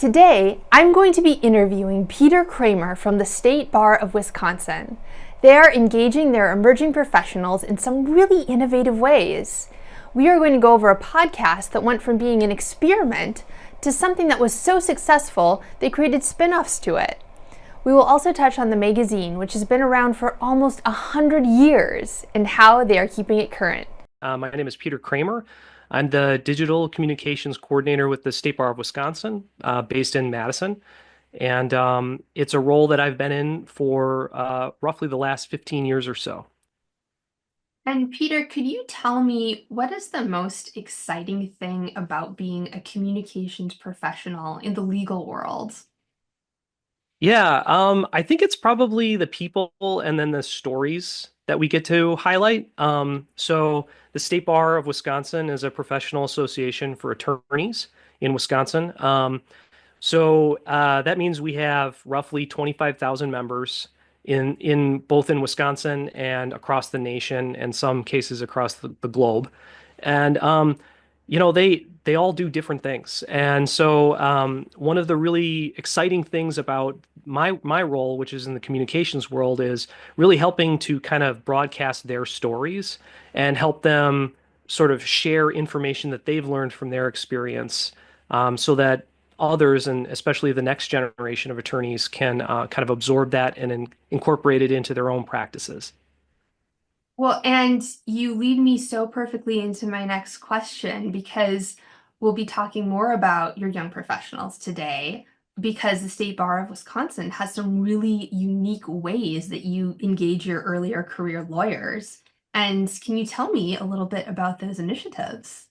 Today, I'm going to be interviewing Peter Kraemer from the State Bar of Wisconsin. They are engaging their emerging professionals in some really innovative ways. We are going to go over a podcast that went from being an experiment to something that was so successful they created spin-offs to it. We will also touch on the magazine, which has been around for almost 100 years, and how they are keeping it current. My name is Peter Kraemer. I'm the digital communications coordinator with the State Bar of Wisconsin, based in Madison. And it's a role that I've been in for roughly the last 15 years or so. And Peter, could you tell me what is the most exciting thing about being a communications professional in the legal world? Yeah, I think it's probably the people and then the stories that we get to highlight. So the State Bar of Wisconsin is a professional association for attorneys in Wisconsin. That means we have roughly 25,000 members in both in Wisconsin and across the nation, and some cases across the globe. And they all do different things. And so one of the really exciting things about my role, which is in the communications world, is really helping to kind of broadcast their stories and help them sort of share information that they've learned from their experience, so that others, and especially the next generation of attorneys, can kind of absorb that and incorporate it into their own practices. Well, and you lead me so perfectly into my next question because we'll be talking more about your young professionals today because the State Bar of Wisconsin has some really unique ways that you engage your earlier career lawyers. And can you tell me a little bit about those initiatives?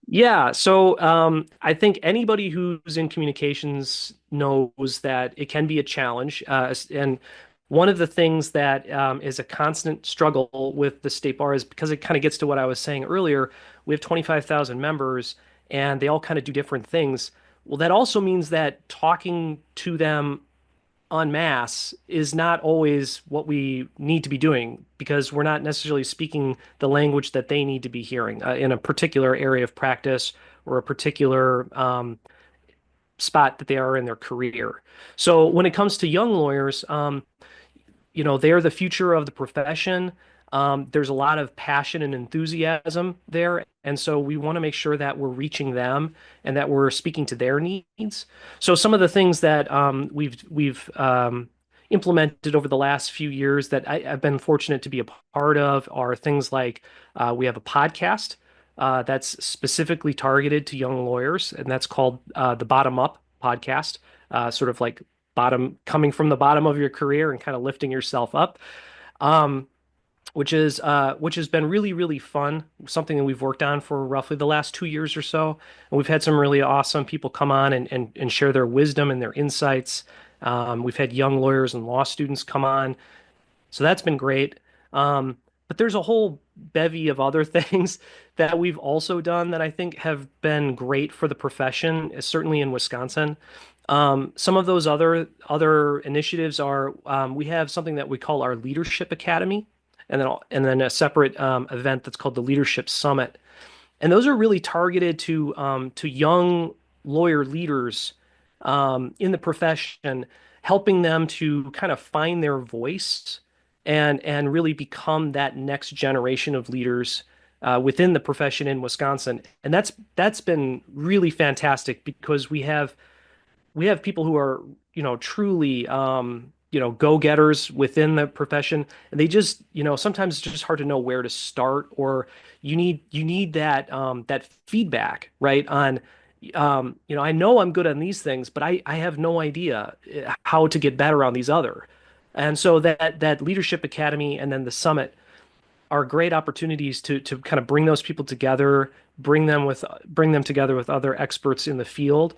Yeah, I think anybody who's in communications knows that it can be a challenge. And one of the things that is a constant struggle with the State Bar is because it kind of gets to what I was saying earlier. We have 25,000 members and they all kind of do different things. Well, that also means that talking to them en masse is not always what we need to be doing because we're not necessarily speaking the language that they need to be hearing in a particular area of practice or a particular spot that they are in their career. So when it comes to young lawyers, they're the future of the profession. There's a lot of passion and enthusiasm there. And so we want to make sure that we're reaching them and that we're speaking to their needs. So some of the things that we've implemented over the last few years that I've been fortunate to be a part of are things like we have a podcast that's specifically targeted to young lawyers, and that's called the Bottom Up Podcast, sort of like coming from the bottom of your career and kind of lifting yourself up. Um, which has been really, really fun, something that we've worked on for roughly the last 2 years or so. And we've had some really awesome people come on and share their wisdom and their insights. We've had young lawyers and law students come on. So that's been great. But there's a whole bevy of other things that we've also done that I think have been great for the profession, certainly in Wisconsin. Some of those other initiatives are we have something that we call our Leadership Academy, and then a separate event that's called the Leadership Summit. And those are really targeted to young lawyer leaders in the profession, helping them to kind of find their voice and really become that next generation of leaders within the profession in Wisconsin. And that's been really fantastic because we have people who are, truly, go-getters within the profession, and they just, sometimes it's just hard to know where to start, or you need that feedback, right? I know I'm good on these things, but I have no idea how to get better on these other. And so that Leadership Academy and then the summit are great opportunities to kind of bring those people together, bring them together with other experts in the field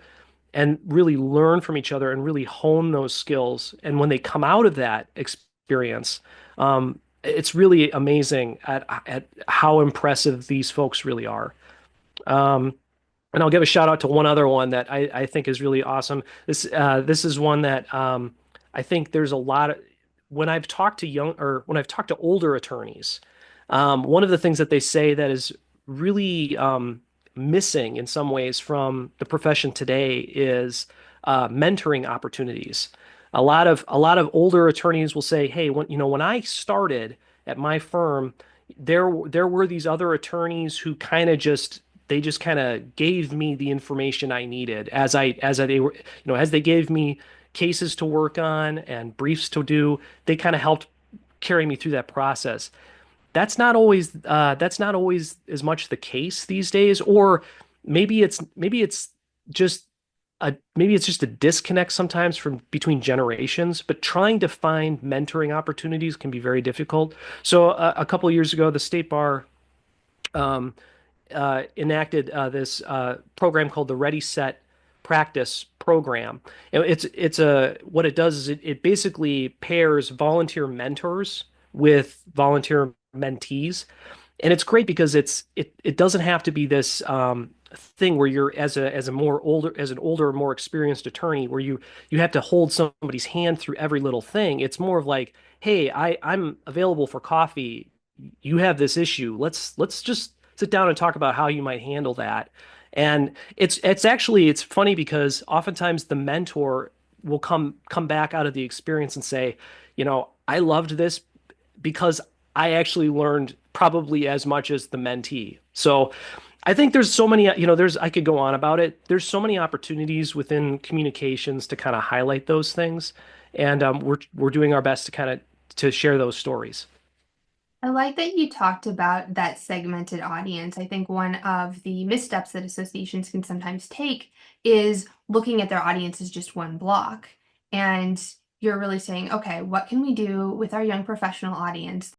and really learn from each other and really hone those skills. And when they come out of that experience, it's really amazing at how impressive these folks really are. Um, and I'll give a shout out to one other one that I think is really awesome. This is one that I think there's a lot of when I've talked to older attorneys, one of the things that they say that is really missing in some ways from the profession today is mentoring opportunities. A lot of older attorneys will say, "Hey, when I started at my firm, there were these other attorneys who kind of just they just kind of gave me the information I needed they were as they gave me cases to work on and briefs to do, they kind of helped carry me through that process." That's not always as much the case these days, or maybe it's just maybe it's just a disconnect sometimes from between generations, but trying to find mentoring opportunities can be very difficult. So a couple of years ago, the state bar um, enacted this program called the Ready Set Practice program. It's a what it does is it basically pairs volunteer mentors with volunteer mentees, and it's great because it doesn't have to be this thing where you're as an older, more experienced attorney where you have to hold somebody's hand through every little thing. It's more of like, hey, I'm available for coffee. You have this issue. Let's just sit down and talk about how you might handle that. And it's funny because oftentimes the mentor will come back out of the experience and say, I loved this because I actually learned probably as much as the mentee. So I think there's so many, I could go on about it. There's so many opportunities within communications to kind of highlight those things, and we're doing our best to kind of to share those stories. I like that you talked about that segmented audience. I think one of the missteps that associations can sometimes take is looking at their audience as just one block. And you're really saying, okay, what can we do with our young professional audience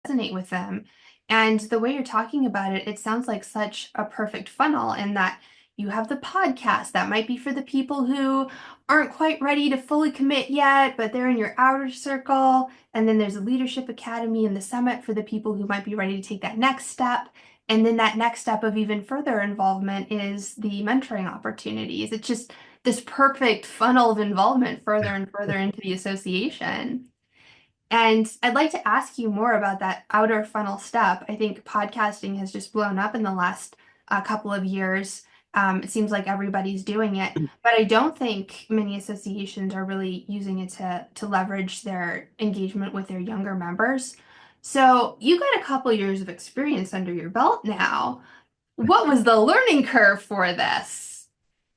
resonate with them. And the way you're talking about it, it sounds like such a perfect funnel in that you have the podcast that might be for the people who aren't quite ready to fully commit yet, but they're in your outer circle. And then there's a leadership academy and the summit for the people who might be ready to take that next step. And then that next step of even further involvement is the mentoring opportunities. It's just this perfect funnel of involvement further and further into the association. And I'd like to ask you more about that outer funnel step. I think podcasting has just blown up in the last couple of years. It seems like everybody's doing it, but I don't think many associations are really using it to leverage their engagement with their younger members. So you got a couple years of experience under your belt now. What was the learning curve for this?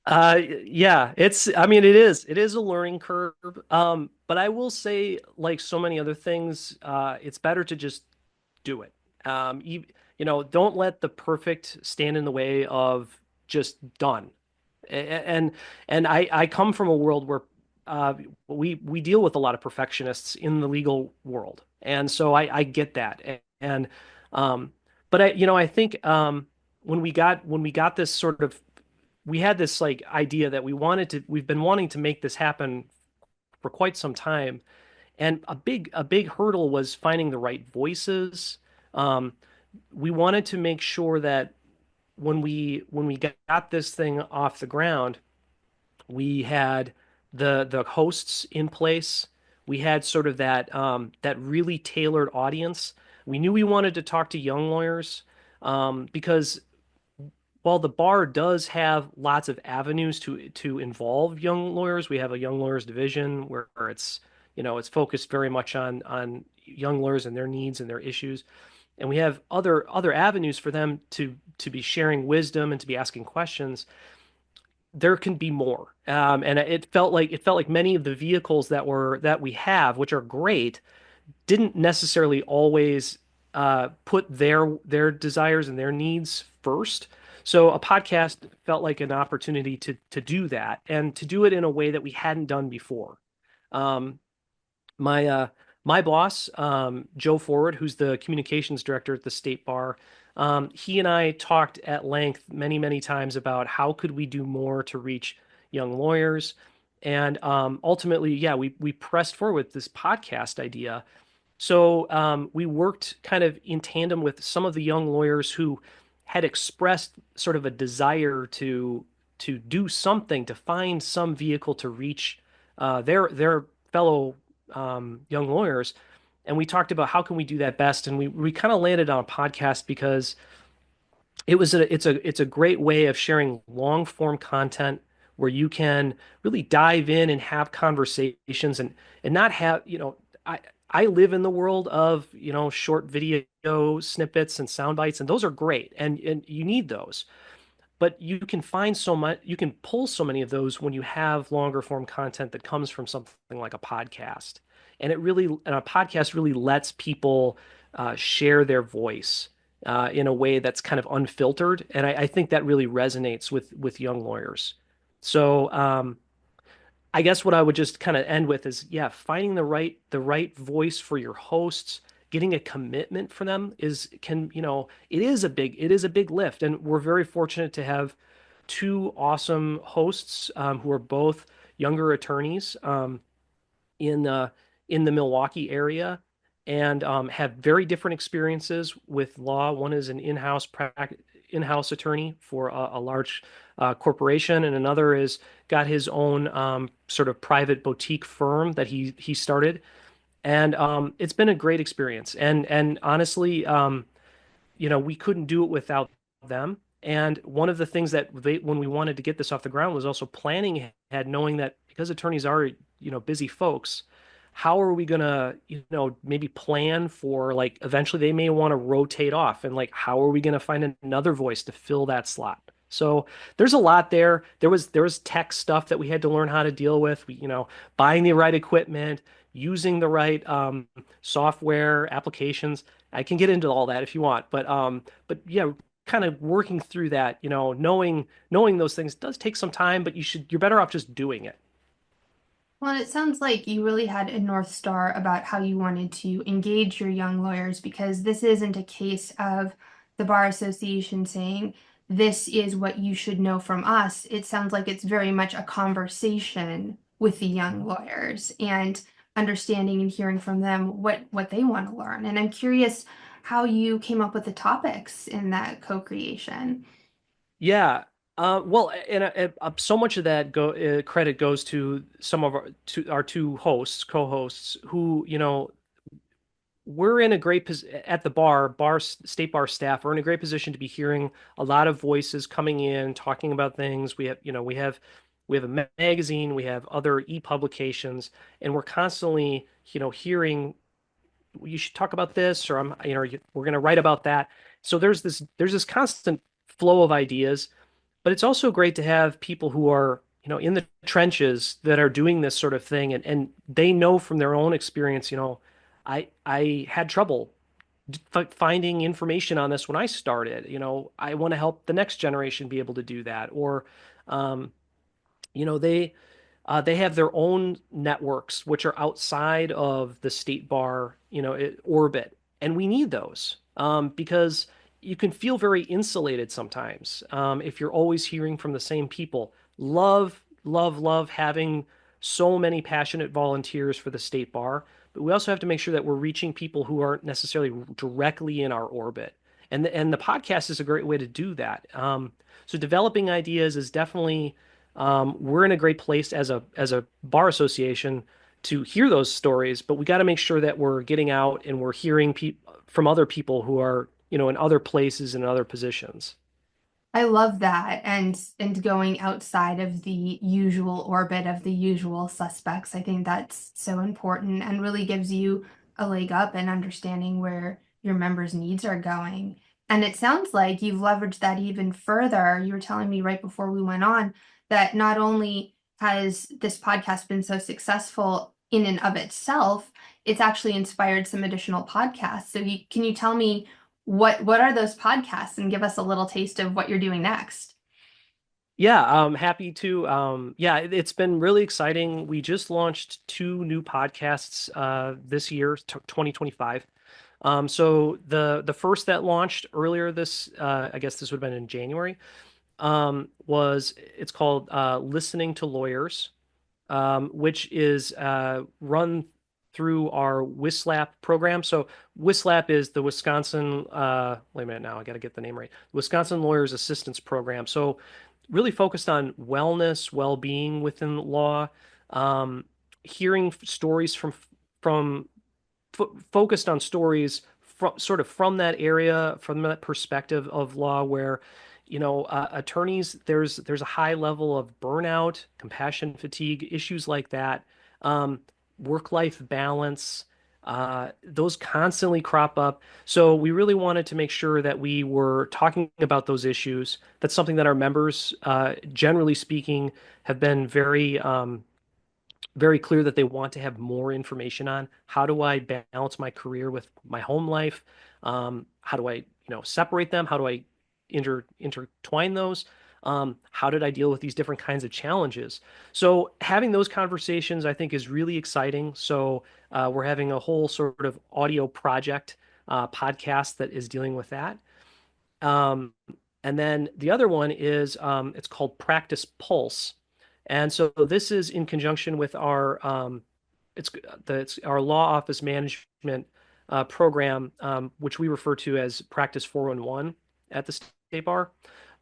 Yeah, I mean, it is a learning curve. But I will say, like so many other things, it's better to just do it. Don't let the perfect stand in the way of just done. And I come from a world where we deal with a lot of perfectionists in the legal world, and so I get that. And but I think when we got this sort of we had this like idea that we've been wanting to make this happen for quite some time, and a big hurdle was finding the right voices. Um, we wanted to make sure that when we got this thing off the ground, we had the hosts in place. We had sort of that really tailored audience. We knew we wanted to talk to young lawyers because while the bar does have lots of avenues to involve young lawyers, we have a young lawyers division where it's focused very much on young lawyers and their needs and their issues, and we have other avenues for them to be sharing wisdom and to be asking questions. There can be more, and it felt like many of the vehicles that we have, which are great, didn't necessarily always put their desires and their needs first. So a podcast felt like an opportunity to do that and to do it in a way that we hadn't done before. Um, my my boss, Joe Forward, who's the communications director at the state bar, he and I talked at length many times about how could we do more to reach young lawyers. And ultimately, yeah, we pressed forward with this podcast idea. So we worked kind of in tandem with some of the young lawyers who had expressed sort of a desire to do something, to find some vehicle to reach their fellow young lawyers. And we talked about how can we do that best. And we kind of landed on a podcast because It's a great way of sharing long form content where you can really dive in and have conversations and not have, I live in the world of, short video snippets and sound bites, and those are great, and you need those. But you can find so much, you can pull so many of those when you have longer form content that comes from something like a podcast. And a podcast really lets people share their voice in a way that's kind of unfiltered. And I think that really resonates with young lawyers. So, I guess what I would just kind of end with is, yeah, finding the right voice for your hosts, getting a commitment for them it is a big lift, and we're very fortunate to have two awesome hosts who are both younger attorneys in the Milwaukee area and have very different experiences with law. One is an in-house attorney for a large corporation, and another is got his own sort of private boutique firm that he started. And it's been a great experience. And honestly, we couldn't do it without them. And one of the things that when we wanted to get this off the ground was also planning ahead, knowing that because attorneys are, busy folks, how are we gonna, maybe plan for like eventually they may want to rotate off and like how are we gonna find another voice to fill that slot? So there's a lot there. There was tech stuff that we had to learn how to deal with. Buying the right equipment, using the right software applications. I can get into all that if you want, but yeah, kind of working through that, knowing those things does take some time, but you're better off just doing it. Well, it sounds like you really had a North Star about how you wanted to engage your young lawyers because this isn't a case of the Bar Association saying, this is what you should know from us. It sounds like it's very much a conversation with the young lawyers and understanding and hearing from them what they want to learn. And I'm curious how you came up with the topics in that co-creation. Yeah. Well, and so much of that credit goes to some of our two co-hosts, who, we're in a great position at the state bar staff. We're in a great position to be hearing a lot of voices coming in, talking about things. We have a magazine, we have other e-publications, and we're constantly, hearing you should talk about this, or we're going to write about that. So there's this constant flow of ideas, but it's also great to have people who are, in the trenches that are doing this sort of thing, and they know from their own experience, I had trouble finding information on this when I started. I want to help the next generation be able to do that, or um, you know, they they have their own networks which are outside of the state bar, orbit, and we need those because you can feel very insulated sometimes if you're always hearing from the same people. Love, love, love having so many passionate volunteers for the state bar, but we also have to make sure that we're reaching people who aren't necessarily directly in our orbit. And the podcast is a great way to do that. So developing ideas is definitely we're in a great place as a bar association to hear those stories, but we got to make sure that we're getting out and we're hearing from other people who are, in other places and other positions. I love that and going outside of the usual orbit of the usual suspects. I think that's so important and really gives you a leg up in understanding where your members' needs are going. And it sounds like you've leveraged that even further. You were telling me right before we went on that not only has this podcast been so successful in and of itself, it's actually inspired some additional podcasts. So can you tell me what are those podcasts and give us a little taste of what you're doing next? Yeah, I'm happy to. Yeah, it's been really exciting. We just launched two new podcasts this year, 2025. So the first that launched earlier I guess this would have been in January, it's called Listening to Lawyers, which is run through our WISLAP program. So WISLAP is the Wisconsin, wait a minute now, I got to get the name right. Wisconsin Lawyers Assistance Program. So really focused on wellness, well-being within law, hearing stories from focused on stories from that area, from that perspective of law, where, attorneys, there's a high level of burnout, compassion fatigue, issues like that, um, work-life balance. Those constantly crop up. So we really wanted to make sure that we were talking about those issues. That's something that our members, generally speaking, have been very clear that they want to have more information on. How do I balance my career with my home life? How do I, separate them? How do I intertwine those? How did I deal with these different kinds of challenges? So having those conversations, I think, is really exciting. So we're having a whole sort of audio project podcast that is dealing with that. Um, and then the other one is it's called Practice Pulse. And so this is in conjunction with it's our law office management program, which we refer to as Practice 411 at the state bar.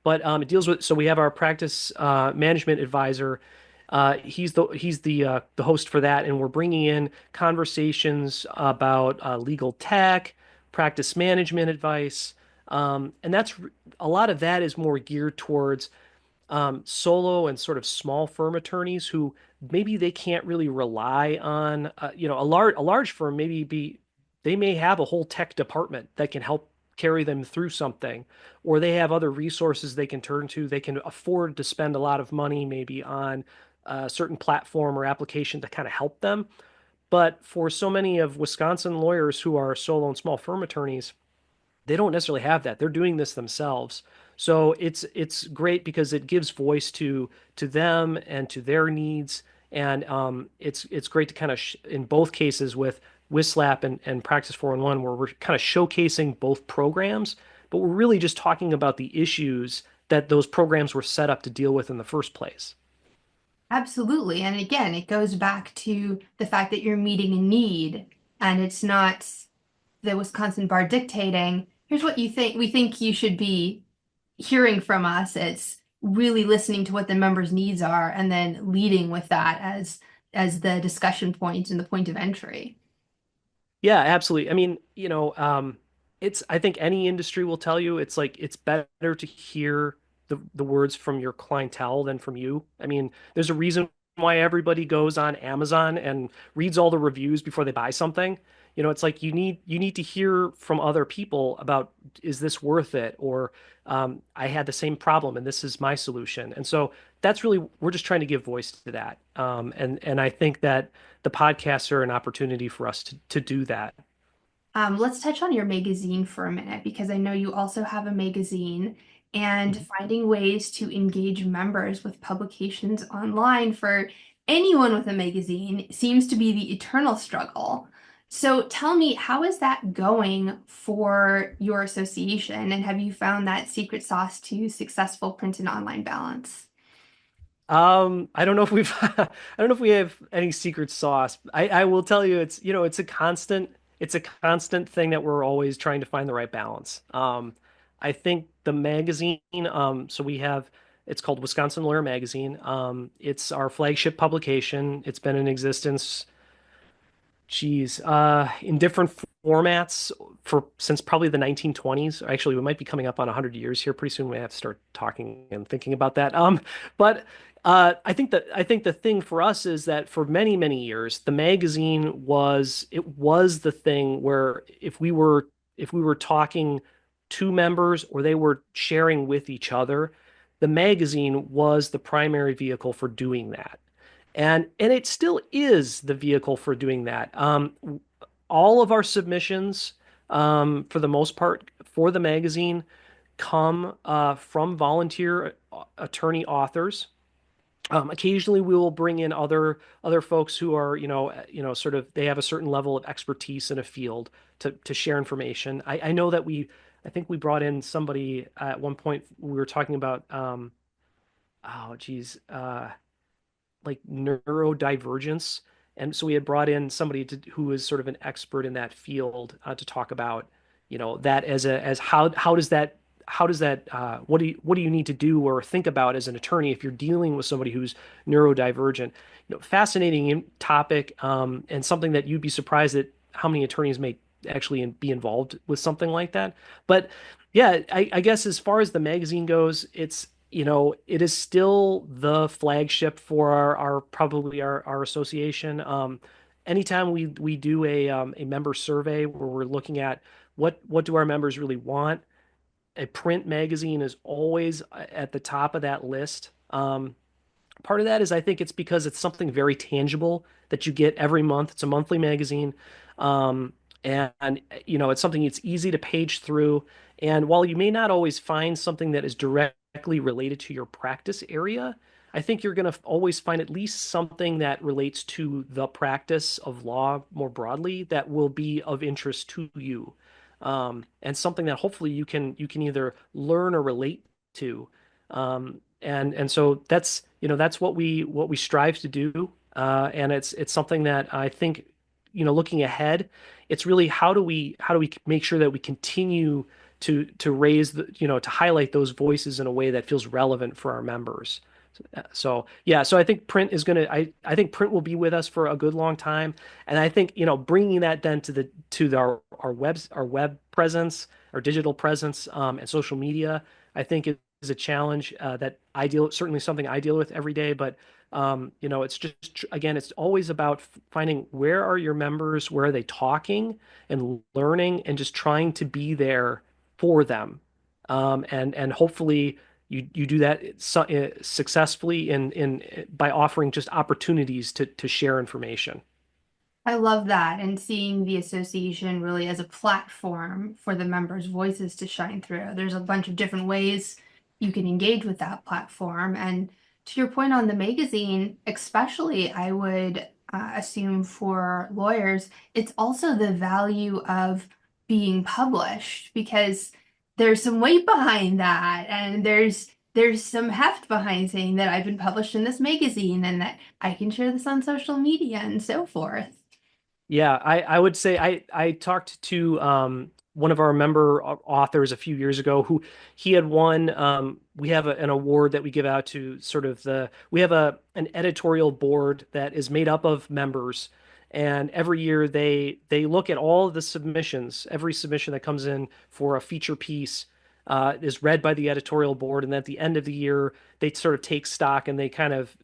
But it deals with, so we have our practice management advisor. He's the host for that, and we're bringing in conversations about legal tech, practice management advice, and a lot of that is more geared towards solo and sort of small firm attorneys who maybe they can't really rely on, a large firm they may have a whole tech department that can help carry them through something, or they have other resources they can turn to. They can afford to spend a lot of money maybe on a certain platform or application to kind of help them. But for so many of Wisconsin lawyers who are solo and small firm attorneys, they don't necessarily have that. They're doing this themselves. So it's great because it gives voice to them and to their needs. And it's great to kind of in both cases with WISLAP and Practice 411, where we're kind of showcasing both programs, but we're really just talking about the issues that those programs were set up to deal with in the first place. Absolutely. And again, it goes back to the fact that you're meeting a need and it's not the Wisconsin bar dictating, here's what you think we think you should be hearing from us. It's really listening to what the members' needs are and then leading with that as the discussion point and the point of entry. Yeah, absolutely. I mean, I think any industry will tell you it's like it's better to hear the words from your clientele than from you. I mean, there's a reason why everybody goes on Amazon and reads all the reviews before they buy something. It's like you need to hear from other people about, is this worth it? Or I had the same problem and this is my solution. And so that's really, we're just trying to give voice to that. And I think that the podcasts are an opportunity for us to do that. Let's touch on your magazine for a minute because I know you also have a magazine and Mhm. finding ways to engage members with publications online for anyone with a magazine seems to be the eternal struggle. So tell me, how is that going for your association? And have you found that secret sauce to successful print and online balance? I don't know if I don't know if we have any secret sauce. I will tell you, it's a constant thing that we're always trying to find the right balance. I think the magazine, so it's called Wisconsin Lawyer Magazine. It's our flagship publication. It's been in existence, in different formats since probably the 1920s. Actually, we might be coming up on 100 years here pretty soon. We have to start talking and thinking about that. But I think the thing for us is that for many, many years, the magazine was the thing where if we were talking to members or they were sharing with each other, the magazine was the primary vehicle for doing that. And it still is the vehicle for doing that. All of our submissions, for the most part, for the magazine, come from volunteer attorney authors. Occasionally, we will bring in other folks who are, sort of they have a certain level of expertise in a field to share information. I know that I think we brought in somebody at one point. We were talking about, oh, geez. Like neurodivergence. And so we had brought in somebody who is sort of an expert in that field to talk about, that as how does that what do you need to do or think about as an attorney if you're dealing with somebody who's neurodivergent? Fascinating topic, and something that you'd be surprised at how many attorneys may actually be involved with something like that. But yeah, I guess as far as the magazine goes, it's it is still the flagship for our probably our association. Anytime we do a member survey where we're looking at what do our members really want, a print magazine is always at the top of that list. Part of that is I think it's because it's something very tangible that you get every month. It's a monthly magazine. Um, and it's something it's easy to page through. And while you may not always find something that is directly related to your practice area, I think you're going to always find at least something that relates to the practice of law more broadly that will be of interest to you. And something that hopefully you can either learn or relate to. And so that's what we strive to do. And it's something that I think, looking ahead, it's really how do we make sure that we continue to raise to highlight those voices in a way that feels relevant for our members. So yeah, so I think print is gonna I think print will be with us for a good long time, and I think bringing that then to our web presence, our digital presence, and social media, I think is a challenge that certainly something I deal with every day. But it's just again, it's always about finding where are your members, where are they talking and learning, and just trying to be there for them, and hopefully you do that successfully in by offering just opportunities to share information. I love that, and seeing the association really as a platform for the members' voices to shine through. There's a bunch of different ways you can engage with that platform. And to your point on the magazine, especially, I would assume for lawyers, it's also the value of being published because there's some weight behind that, and there's some heft behind saying that I've been published in this magazine and that I can share this on social media and so forth. Yeah, I would say I talked to one of our member authors a few years ago who he had won. We have an award that we give out to sort of we have an editorial board that is made up of members, and every year they look at all of the submissions. Every submission that comes in for a feature piece is read by the editorial board, and at the end of the year they sort of take stock and they kind of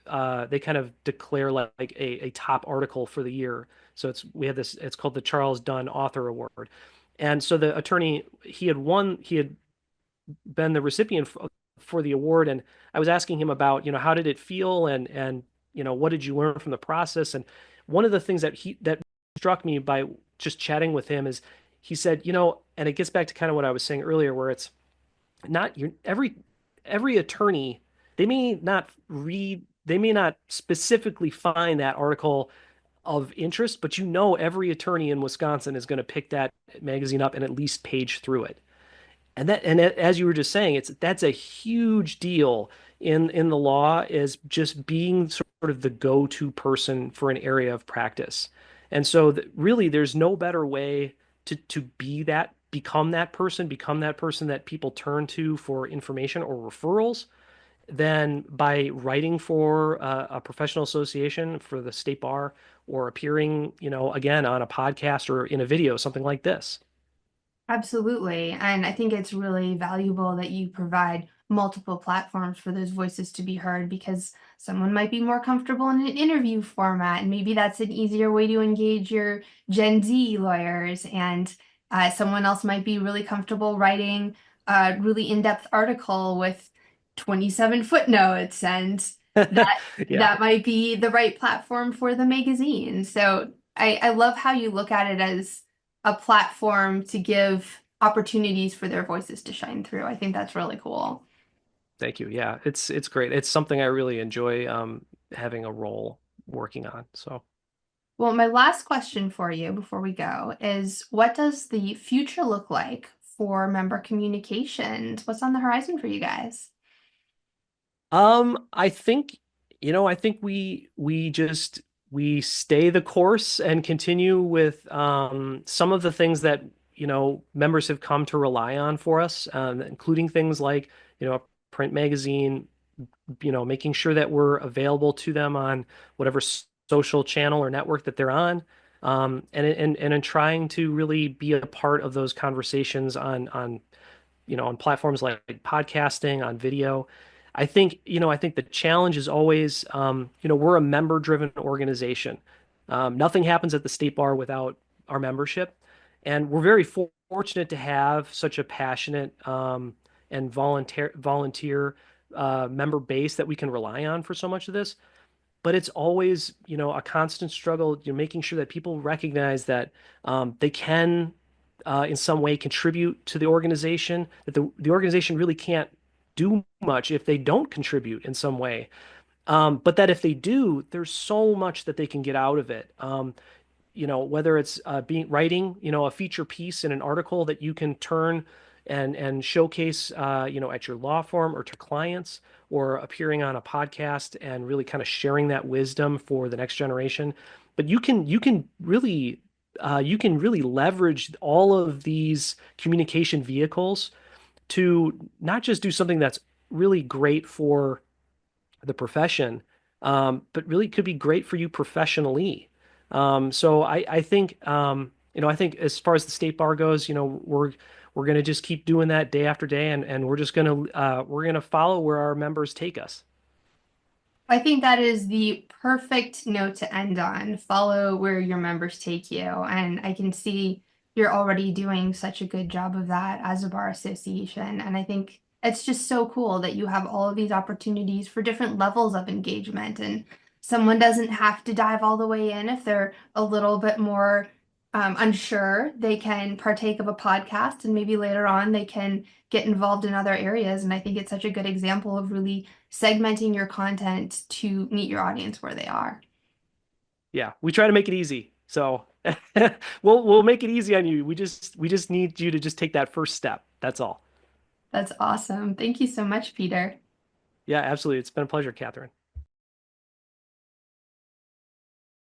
declare like a top article for the year. So we have this, it's called the Charles Dunn Author Award. And so the attorney, he had been the recipient for the award. And I was asking him about, how did it feel? And what did you learn from the process? And one of the things that struck me by just chatting with him is he said, and it gets back to kind of what I was saying earlier, where it's not your every attorney, they may not specifically find that article of interest, but every attorney in Wisconsin is going to pick that magazine up and at least page through it. As you were just saying, that's a huge deal in the law, is just being sort of the go-to person for an area of practice. And so really there's no better way to become that person that people turn to for information or referrals than by writing for a professional association for the state bar, or appearing, again, on a podcast or in a video, something like this. Absolutely. And I think it's really valuable that you provide multiple platforms for those voices to be heard because someone might be more comfortable in an interview format. And maybe that's an easier way to engage your Gen Z lawyers. And someone else might be really comfortable writing a really in-depth article with 27 footnotes. And that Yeah, that might be the right platform for the magazine. So I love how you look at it as a platform to give opportunities for their voices to shine through. I think that's really cool. thank you. Yeah, it's great. It's something I really enjoy having a role working on. So. Well, my last question for you before we go is what does the future look like for member communications? What's on the horizon for you guys? I think we stay the course and continue with some of the things that members have come to rely on for us, including things like a print magazine, making sure that we're available to them on whatever social channel or network that they're on. and in trying to really be a part of those conversations on platforms like podcasting, on video. I think the challenge is always, we're a member-driven organization. Nothing happens at the State Bar without our membership, and we're very fortunate to have such a passionate and volunteer member base that we can rely on for so much of this. But it's always, a constant struggle, making sure that people recognize that they can, in some way, contribute to the organization, that the organization really can't do much if they don't contribute in some way. But that if they do, there's so much that they can get out of it. Whether it's being writing, a feature piece in an article that you can turn and showcase, at your law firm or to clients, or appearing on a podcast and really kind of sharing that wisdom for the next generation. But you can really leverage all of these communication vehicles to not just do something that's really great for the profession, but really could be great for you professionally. So I think as far as the State Bar goes, we're gonna just keep doing that day after day, and we're gonna follow where our members take us. I think that is the perfect note to end on. Follow where your members take you. And I can see you're already doing such a good job of that as a bar association. And I think it's just so cool that you have all of these opportunities for different levels of engagement. And someone doesn't have to dive all the way in if they're a little bit more unsure. They can partake of a podcast and maybe later on they can get involved in other areas. And I think it's such a good example of really segmenting your content to meet your audience where they are. Yeah, we try to make it easy. So we'll make it easy on you. We just need you to just take that first step. That's all. That's awesome. Thank you so much, Peter. Yeah, absolutely. It's been a pleasure, Catherine.